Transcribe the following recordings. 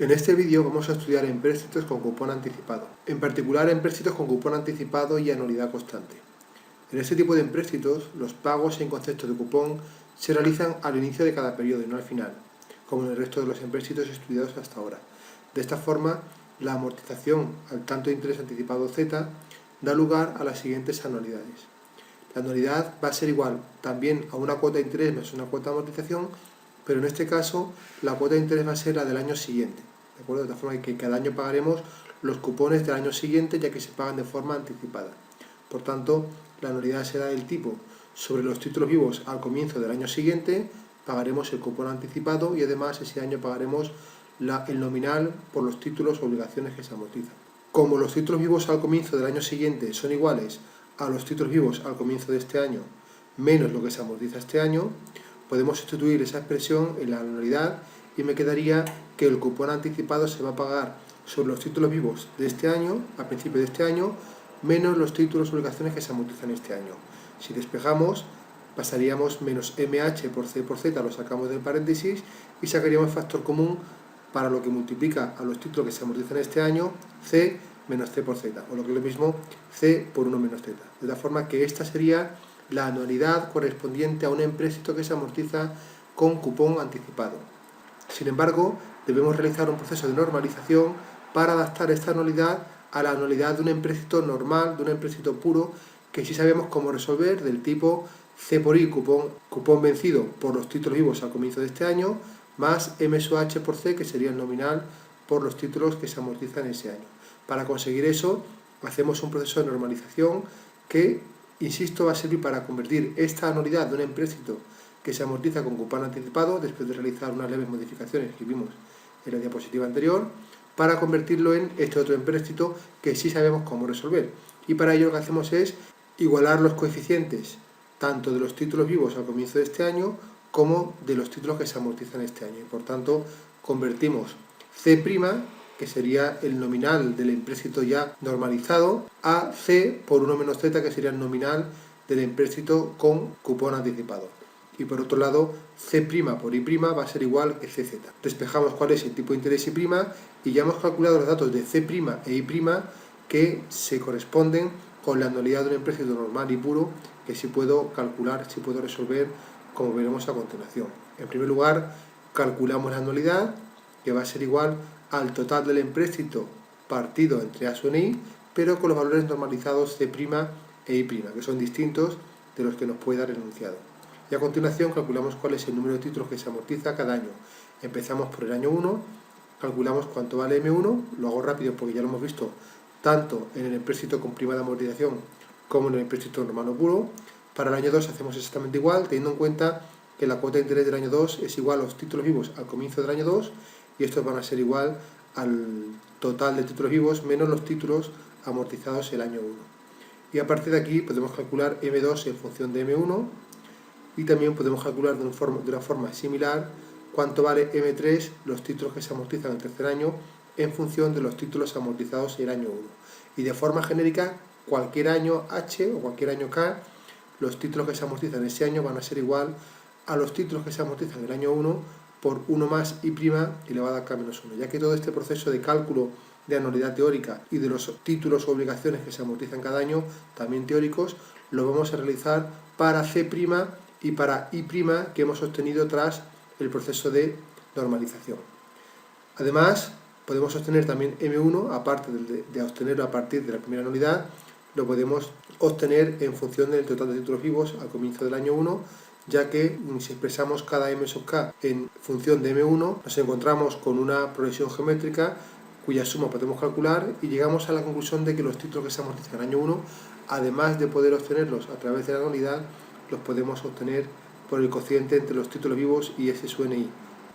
En este vídeo vamos a estudiar empréstitos con cupón anticipado, en particular empréstitos con cupón anticipado y anualidad constante. En este tipo de empréstitos, los pagos en concepto de cupón se realizan al inicio de cada periodo y no al final, como en el resto de los empréstitos estudiados hasta ahora. De esta forma, la amortización al tanto de interés anticipado Z da lugar a las siguientes anualidades. La anualidad va a ser igual también a una cuota de interés más una cuota de amortización, pero en este caso la cuota de interés va a ser la del año siguiente, ¿de acuerdo? De tal forma que cada año pagaremos los cupones del año siguiente, ya que se pagan de forma anticipada. Por tanto, la anualidad será del tipo: sobre los títulos vivos al comienzo del año siguiente pagaremos el cupón anticipado y además ese año pagaremos el nominal por los títulos o obligaciones que se amortizan. Como los títulos vivos al comienzo del año siguiente son iguales a los títulos vivos al comienzo de este año menos lo que se amortiza este año, podemos sustituir esa expresión en la anualidad y me quedaría que el cupón anticipado se va a pagar sobre los títulos vivos de este año, a principio de este año, menos los títulos o obligaciones que se amortizan este año. Si despejamos, pasaríamos menos MH por C por Z, lo sacamos del paréntesis y sacaríamos el factor común para lo que multiplica a los títulos que se amortizan este año, C menos C por Z, o lo que es lo mismo, C por 1 menos Z. De la forma que esta sería la anualidad correspondiente a un empréstito que se amortiza con cupón anticipado. Sin embargo, debemos realizar un proceso de normalización para adaptar esta anualidad a la anualidad de un empréstito normal, de un empréstito puro, que sí sabemos cómo resolver, del tipo C por I, cupón vencido por los títulos vivos al comienzo de este año, más M sub H por C, que sería el nominal por los títulos que se amortizan ese año. Para conseguir eso, hacemos un proceso de normalización que, insisto, va a servir para convertir esta anualidad de un empréstito que se amortiza con cupón anticipado, después de realizar unas leves modificaciones que vimos en la diapositiva anterior, para convertirlo en este otro empréstito que sí sabemos cómo resolver. Y para ello lo que hacemos es igualar los coeficientes tanto de los títulos vivos al comienzo de este año como de los títulos que se amortizan este año. Y por tanto, convertimos C', que sería el nominal del empréstito ya normalizado, a C por 1 menos Z, que sería el nominal del empréstito con cupón anticipado. Y por otro lado, C' por I' va a ser igual que CZ. Despejamos cuál es el tipo de interés I' y ya hemos calculado los datos de C' e I' que se corresponden con la anualidad de un empréstito normal y puro, que sí puedo calcular, sí puedo resolver, como veremos a continuación. En primer lugar, calculamos la anualidad, que va a ser igual al total del empréstito partido entre A sub I, pero con los valores normalizados C' e I', que son distintos de los que nos puede dar el enunciado. Y a continuación calculamos cuál es el número de títulos que se amortiza cada año. Empezamos por el año 1, calculamos cuánto vale M1, lo hago rápido porque ya lo hemos visto tanto en el empréstito con prima de amortización como en el empréstito normal o puro. Para el año 2 hacemos exactamente igual, teniendo en cuenta que la cuota de interés del año 2 es igual a los títulos vivos al comienzo del año 2 y estos van a ser igual al total de títulos vivos menos los títulos amortizados el año 1. Y a partir de aquí podemos calcular M2 en función de M1 y también podemos calcular de una forma similar cuánto vale M3, los títulos que se amortizan el tercer año, en función de los títulos amortizados el año 1. Y de forma genérica, cualquier año H o cualquier año K, los títulos que se amortizan ese año van a ser igual a los títulos que se amortizan el año 1 por 1 más I' elevado a K menos 1, ya que todo este proceso de cálculo de anualidad teórica y de los títulos o obligaciones que se amortizan cada año, también teóricos, lo vamos a realizar para C' y para I' que hemos obtenido tras el proceso de normalización. Además, podemos obtener también M1, aparte de obtenerlo a partir de la primera anualidad, lo podemos obtener en función del total de títulos vivos al comienzo del año 1, ya que si expresamos cada M sub K en función de M1, nos encontramos con una progresión geométrica cuya suma podemos calcular y llegamos a la conclusión de que los títulos que se amortizan en el año 1, además de poder obtenerlos a través de la anualidad, los podemos obtener por el cociente entre los títulos vivos y S sub NI.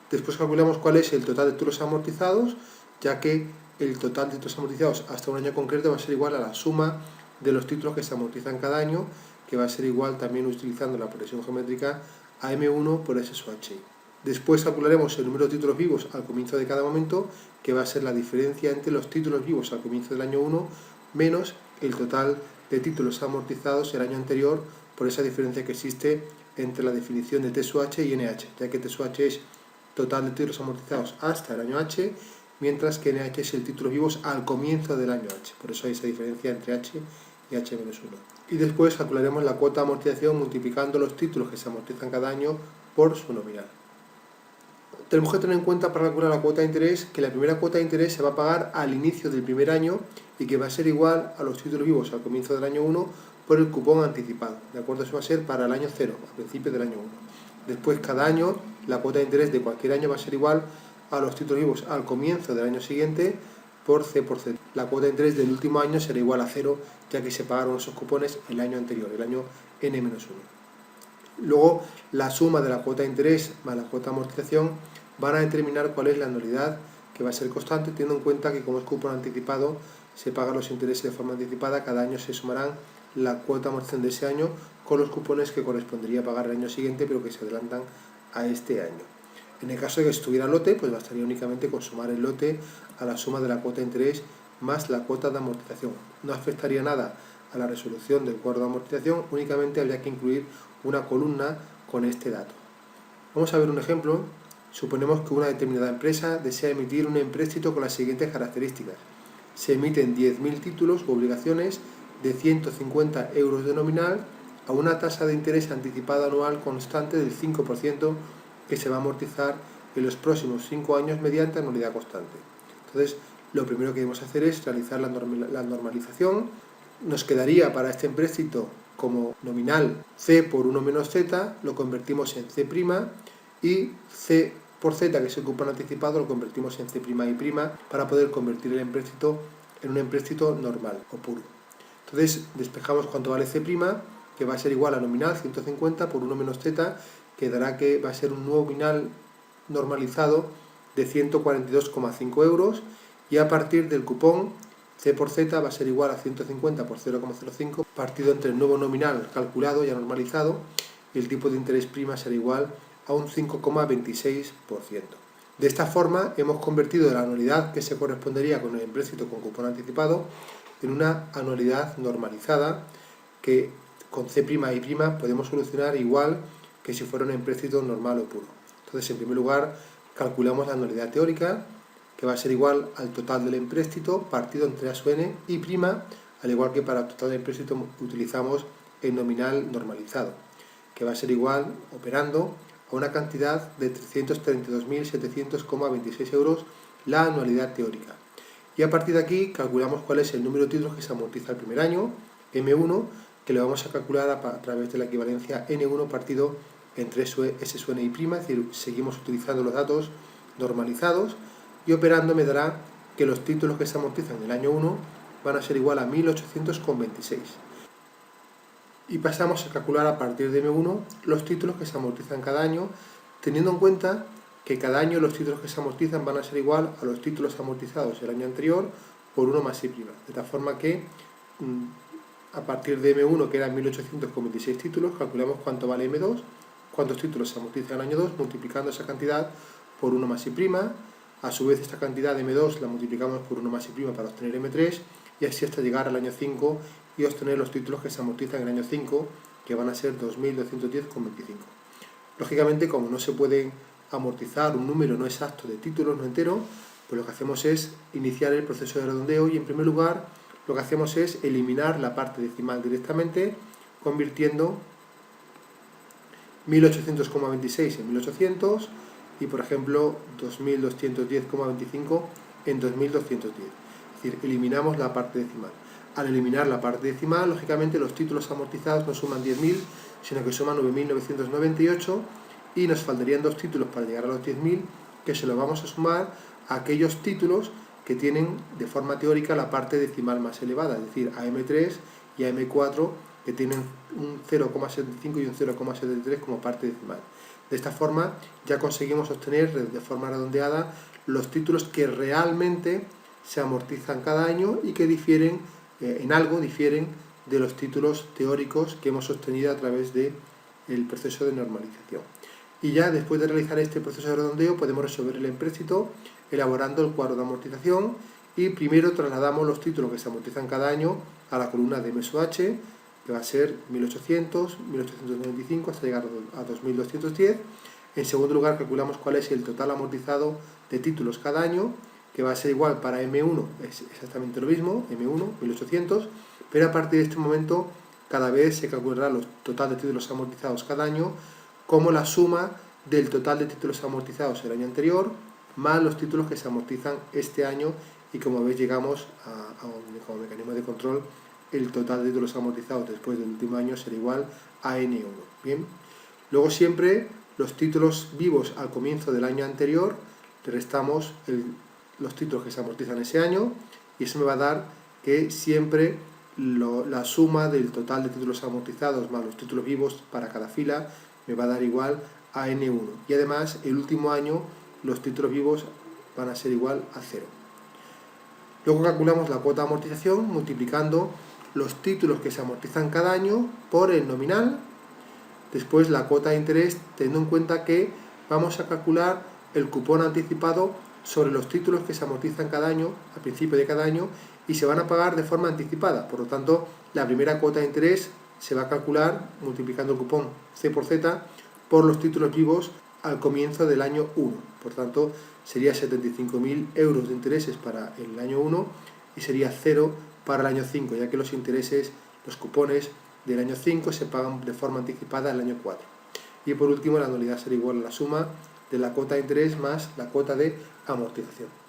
Después calculamos cuál es el total de títulos amortizados, ya que el total de títulos amortizados hasta un año concreto va a ser igual a la suma de los títulos que se amortizan cada año, que va a ser igual también utilizando la progresión geométrica a M1 por S sub HI. Después calcularemos el número de títulos vivos al comienzo de cada momento, que va a ser la diferencia entre los títulos vivos al comienzo del año 1 menos el total de títulos amortizados el año anterior, por esa diferencia que existe entre la definición de T sub H y NH, ya que T sub H es total de títulos amortizados hasta el año H mientras que NH es el títulos vivos al comienzo del año H. Por eso hay esa diferencia entre H y H-1. Y después calcularemos la cuota de amortización multiplicando los títulos que se amortizan cada año por su nominal. Tenemos que tener en cuenta para calcular la cuota de interés que la primera cuota de interés se va a pagar al inicio del primer año y que va a ser igual a los títulos vivos al comienzo del año 1 por el cupón anticipado. ¿De acuerdo? Eso va a ser para el año 0, al principio del año 1. Después, cada año, la cuota de interés de cualquier año va a ser igual a los títulos vivos al comienzo del año siguiente por C por Z. La cuota de interés del último año será igual a 0, ya que se pagaron esos cupones el año anterior, el año N-1. Luego, la suma de la cuota de interés más la cuota de amortización van a determinar cuál es la anualidad que va a ser constante, teniendo en cuenta que como es cupón anticipado, se pagan los intereses de forma anticipada, cada año se sumarán la cuota de amortización de ese año con los cupones que correspondería pagar el año siguiente, pero que se adelantan a este año. En el caso de que estuviera lote, pues bastaría únicamente con sumar el lote a la suma de la cuota de interés más la cuota de amortización. No afectaría nada a la resolución del cuadro de amortización, únicamente habría que incluir una columna con este dato. Vamos a ver un ejemplo. Suponemos que una determinada empresa desea emitir un empréstito con las siguientes características. Se emiten 10.000 títulos u obligaciones de 150 euros de nominal a una tasa de interés anticipada anual constante del 5% que se va a amortizar en los próximos 5 años mediante anualidad constante. Entonces, lo primero que debemos hacer es realizar la normalización. Nos quedaría para este empréstito como nominal C por 1 menos Z, lo convertimos en C' y C por Z, que es el cupón anticipado, lo convertimos en C' y' para poder convertir el empréstito en un empréstito normal o puro. Entonces despejamos cuánto vale C', que va a ser igual a nominal 150 por 1 menos Z, que dará que va a ser un nominal normalizado de 142,5 euros, y a partir del cupón C por Z va a ser igual a 150 por 0,05 partido entre el nuevo nominal calculado ya normalizado, y el tipo de interés prima será igual a un 5,26%. De esta forma hemos convertido la anualidad que se correspondería con el empréstito con cupón anticipado en una anualidad normalizada que con C' y' podemos solucionar igual que si fuera un empréstito normal o puro. Entonces, en primer lugar, calculamos la anualidad teórica, que va a ser igual al total del empréstito partido entre A sub n y prima, al igual que para el total del empréstito utilizamos el nominal normalizado, que va a ser igual, operando, a una cantidad de 332.700,26 euros la anualidad teórica. Y a partir de aquí calculamos cuál es el número de títulos que se amortiza el primer año, M1, que lo vamos a calcular a través de la equivalencia N1 partido entre S sub n y prima, es decir, seguimos utilizando los datos normalizados, y operando me dará que los títulos que se amortizan en el año 1 van a ser igual a 1.800,26. Y pasamos a calcular a partir de M1 los títulos que se amortizan cada año, teniendo en cuenta que cada año los títulos que se amortizan van a ser igual a los títulos amortizados el año anterior por 1 más I'. De tal forma que a partir de M1, que eran 1.826 títulos, calculamos cuánto vale M2, cuántos títulos se amortizan en el año 2, multiplicando esa cantidad por 1 más I'. A su vez, esta cantidad de M2 la multiplicamos por 1 más I' para obtener M3, y así hasta llegar al año 5 y obtener los títulos que se amortizan en el año 5, que van a ser 2.210,25. Lógicamente, como no se puede amortizar un número no exacto de títulos, no entero, pues lo que hacemos es iniciar el proceso de redondeo, y en primer lugar lo que hacemos es eliminar la parte decimal directamente, convirtiendo 1.800,26 en 1.800 y, por ejemplo, 2.210,25 en 2.210. Es decir, eliminamos la parte decimal. Al eliminar la parte decimal, lógicamente los títulos amortizados no suman 10.000, sino que suman 9.998, y nos faltarían 2 títulos para llegar a los 10.000, que se los vamos a sumar a aquellos títulos que tienen de forma teórica la parte decimal más elevada, es decir, a M3 y a M4, que tienen un 0,75 y un 0,73 como parte decimal. De esta forma ya conseguimos obtener de forma redondeada los títulos que realmente se amortizan cada año y que difieren, en algo difieren de los títulos teóricos que hemos obtenido a través del proceso de normalización. Y ya después de realizar este proceso de redondeo podemos resolver el empréstito elaborando el cuadro de amortización, y primero trasladamos los títulos que se amortizan cada año a la columna de M sub H, que va a ser 1.800, 1.895 hasta llegar a 2.210. En segundo lugar calculamos cuál es el total amortizado de títulos cada año, que va a ser igual para M1, es exactamente lo mismo, M1, 1800, pero a partir de este momento cada vez se calculará el total de títulos amortizados cada año como la suma del total de títulos amortizados el año anterior, más los títulos que se amortizan este año, y como veis llegamos como mecanismo de control, el total de títulos amortizados después del último año será igual a N1. Bien. Luego siempre los títulos vivos al comienzo del año anterior, le restamos los títulos que se amortizan ese año, y eso me va a dar que siempre la suma del total de títulos amortizados más los títulos vivos para cada fila me va a dar igual a N1. Y además el último año los títulos vivos van a ser igual a 0. Luego calculamos la cuota de amortización multiplicando los títulos que se amortizan cada año por el nominal. Después la cuota de interés, teniendo en cuenta que vamos a calcular el cupón anticipado sobre los títulos que se amortizan cada año, al principio de cada año, y se van a pagar de forma anticipada. Por lo tanto, la primera cuota de interés se va a calcular multiplicando el cupón C por Z por los títulos vivos al comienzo del año 1. Por tanto, sería 75.000 euros de intereses para el año 1 y sería 0 para el año 5, ya que los intereses, los cupones del año 5 se pagan de forma anticipada el año 4. Y por último, la anualidad será igual a la suma de la cuota de interés más la cuota de amortización.